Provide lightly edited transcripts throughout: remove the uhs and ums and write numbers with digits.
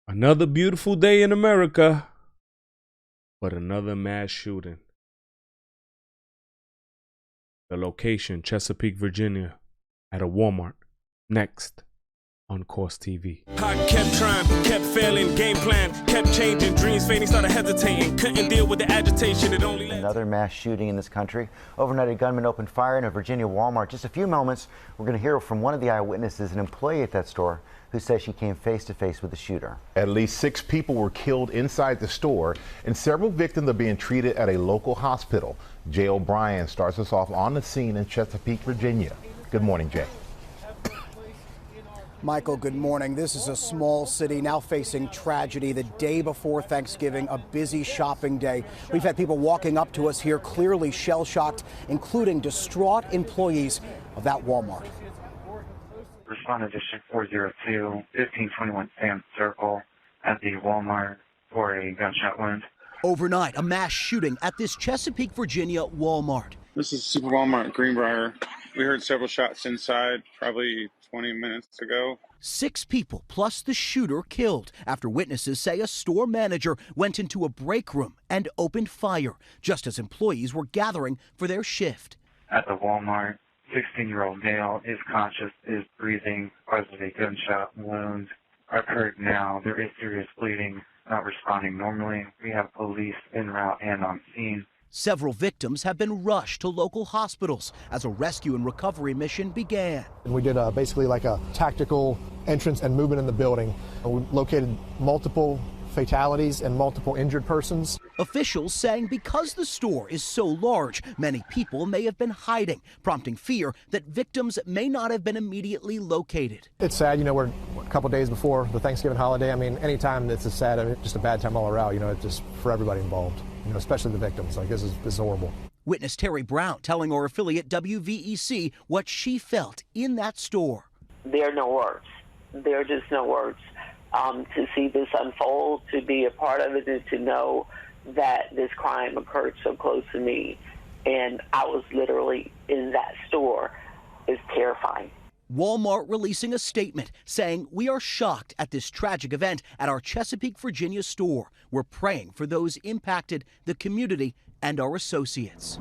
Another beautiful day in America, but another mass shooting. The location, Chesapeake, Virginia, at a Walmart. Next on Course TV. I kept trying, kept failing, game plan, kept changing, dreams fading, started hesitating, couldn't deal with the agitation, it only led. Another mass shooting in this country. Overnight, a gunman opened fire in a Virginia Walmart. Just a few moments, we're going to hear from one of the eyewitnesses, an employee at that store, who says she came face to face with the shooter. At least 6 people were killed inside the store, and several victims are being treated at a local hospital. Jay O'Brien starts us off on the scene in Chesapeake, Virginia. Good morning, Jay. Michael, good morning. This is a small city now facing tragedy the day before Thanksgiving, a busy shopping day. We've had people walking up to us here clearly shell-shocked, including distraught employees of that Walmart. Responded District 402, 1521 Sam Circle at the Walmart for a gunshot wound. Overnight, a mass shooting at this Chesapeake, Virginia Walmart. This is Super Walmart Greenbrier. We heard several shots inside probably 20 minutes ago. 6 people plus the shooter killed after witnesses say a store manager went into a break room and opened fire just as employees were gathering for their shift. At the Walmart, 16-year-old male is conscious, is breathing, causes a gunshot wound. Occurred now. There is serious bleeding, not responding normally. We have police en route and on scene. Several victims have been rushed to local hospitals as a rescue and recovery mission began. We did basically like a tactical entrance and movement in the building. We located multiple fatalities and multiple injured persons. Officials saying because the store is so large, many people may have been hiding, prompting fear that victims may not have been immediately located. It's sad, we're a couple days before the Thanksgiving holiday. I mean, anytime it's a sad, just a bad time all around, it's just for everybody involved, especially the victims. Like, this is horrible. Witness Terry Brown telling our affiliate WVEC what she felt in that store. There are no words. There are just no words. To see this unfold, to be a part of it, and to know that this crime occurred so close to me, and I was literally in that store, is terrifying. Walmart releasing a statement saying, "We are shocked at this tragic event at our Chesapeake, Virginia store. We're praying for those impacted, the community, and our associates."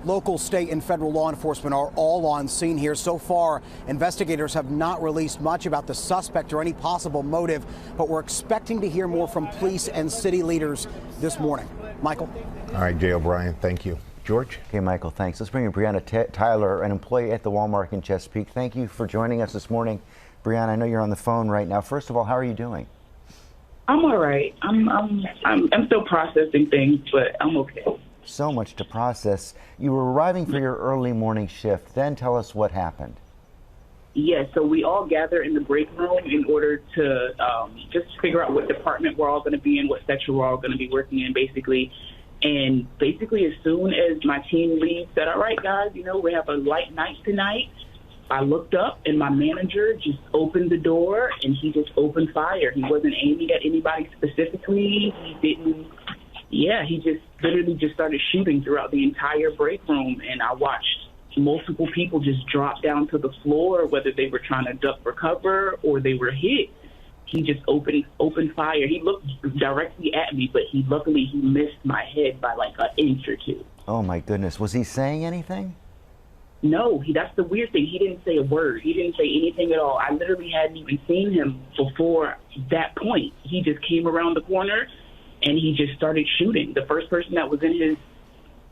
Local, state, and federal law enforcement are all on scene here. So far, investigators have not released much about the suspect or any possible motive, but we're expecting to hear more from police and city leaders this morning. Michael? All right, Jay O'Brien, thank you. George? Okay, Michael, thanks. Let's bring in Brianna Tyler, an employee at the Walmart in Chesapeake. Thank you for joining us this morning. Brianna, I know you're on the phone right now. First of all, how are you doing? I'm all right. I'm still processing things, but I'm okay. So much to process. You were arriving for your early morning shift. Then tell us what happened. Yes, so we all gather in the break room in order to just figure out what department we're all going to be in, what section we're all going to be working in, basically. And basically, as soon as my team leads, said, "All right, guys, we have a light night tonight." I looked up, and my manager just opened the door, and he just opened fire. He wasn't aiming at anybody specifically. He just literally just started shooting throughout the entire break room, and I watched multiple people just drop down to the floor, whether they were trying to duck for cover or they were hit. He just opened fire. He looked directly at me, but luckily he missed my head by like an inch or two. Oh my goodness. Was he saying anything? No, that's the weird thing. He didn't say a word. He didn't say anything at all. I literally hadn't even seen him before that point. He just came around the corner and he just started shooting. The first person that was in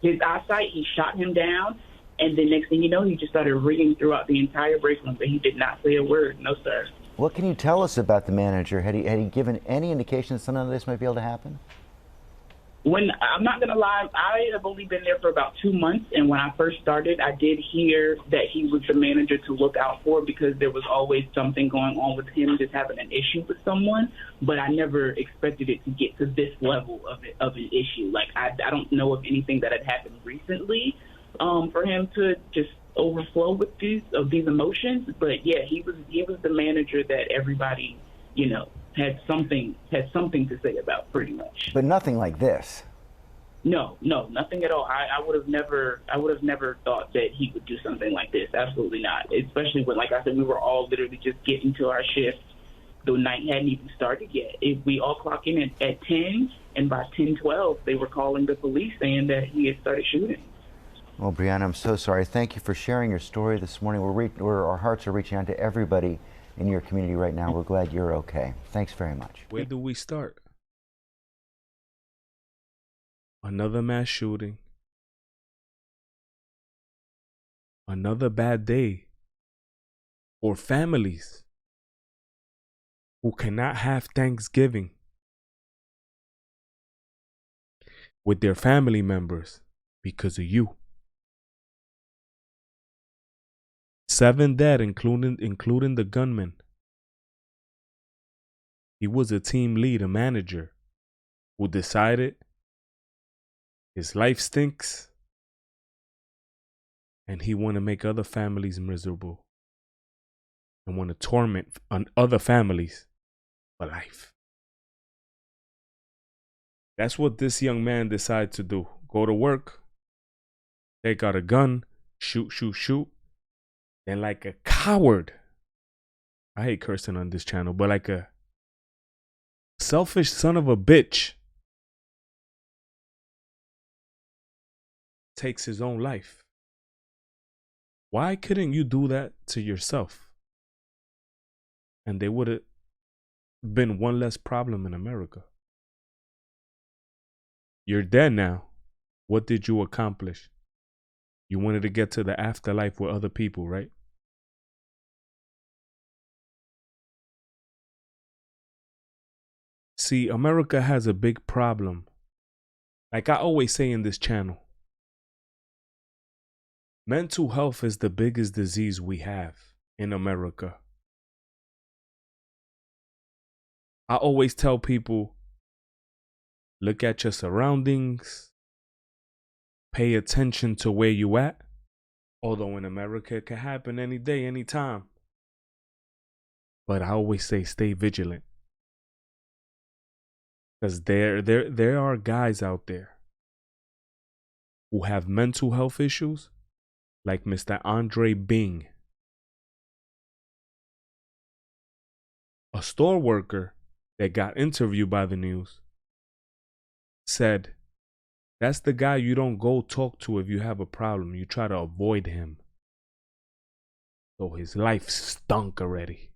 his eyesight, he shot him down. And the next thing you know, he just started ringing throughout the entire break room, but he did not say a word. No, sir. What can you tell us about the manager? Had he given any indication that some of this might be able to happen? I'm not going to lie, I have only been there for about 2 months, and when I first started, I did hear that he was the manager to look out for because there was always something going on with him just having an issue with someone, but I never expected it to get to this level of an issue. Like, I don't know of anything that had happened recently for him to just overflow with these emotions, but yeah, he was the manager that everybody, had something to say about, pretty much. But nothing like this. No, nothing at all. I would have never thought that he would do something like this. Absolutely not. Especially when, like I said, we were all literally just getting to our shift. the night hadn't even started yet. We all clock in at 10, and by 10:12, they were calling the police saying that he had started shooting. Well, Brianna, I'm so sorry. Thank you for sharing your story this morning. Our hearts are reaching out to everybody in your community right now. We're glad you're okay. Thanks very much. Where do we start? Another mass shooting. Another bad day for families who cannot have Thanksgiving with their family members because of you. 7 dead, including the gunman. He was a team lead, a manager, who decided his life stinks and he want to make other families miserable and want to torment on other families for life. That's what this young man decided to do. Go to work, take out a gun, shoot. Then like a coward, I hate cursing on this channel, but like a selfish son of a bitch, takes his own life. Why couldn't you do that to yourself? And there would have been one less problem in America. You're dead now. What did you accomplish? You wanted to get to the afterlife with other people, right? See, America has a big problem. Like I always say in this channel, mental health is the biggest disease we have in America. I always tell people, look at your surroundings, pay attention to where you at. Although in America it can happen any day, any time. But I always say stay vigilant. Because there are guys out there who have mental health issues, like Mr. Andre Bing, a store worker that got interviewed by the news, said, that's the guy you don't go talk to if you have a problem. You try to avoid him. So his life stunk already.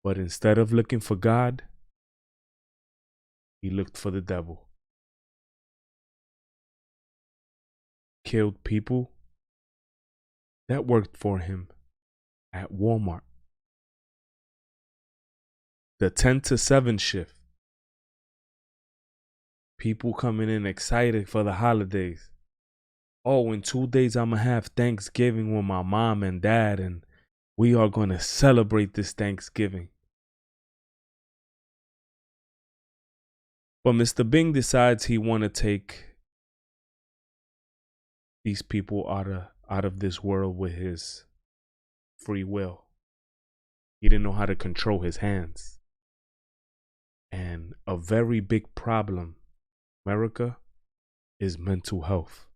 But instead of looking for God, he looked for the devil. Killed people that worked for him at Walmart. The 10 to 7 shift. People coming in excited for the holidays. Oh, in 2 days I'm going to have Thanksgiving with my mom and dad, and we are going to celebrate this Thanksgiving. But Mr. Bing decides he want to take these people out of this world with his free will. He didn't know how to control his hands. And a very big problem, America, is mental health.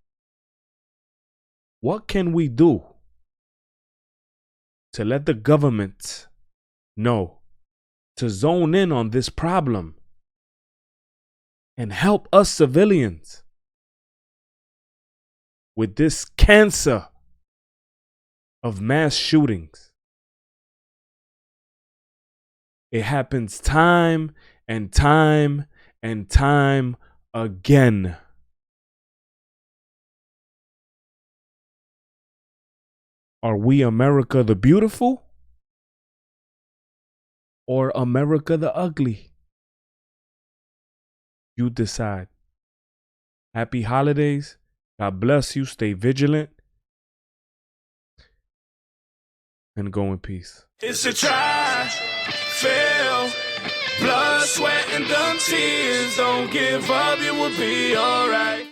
What can we do to let the government know to zone in on this problem and help us civilians with this cancer of mass shootings? It happens time and time and time again. Are we America the beautiful or America the ugly? You decide. Happy holidays. God bless you. Stay vigilant. And go in peace. It's a try, fail, blood, sweat, and dumb tears. Don't give up, you will be alright.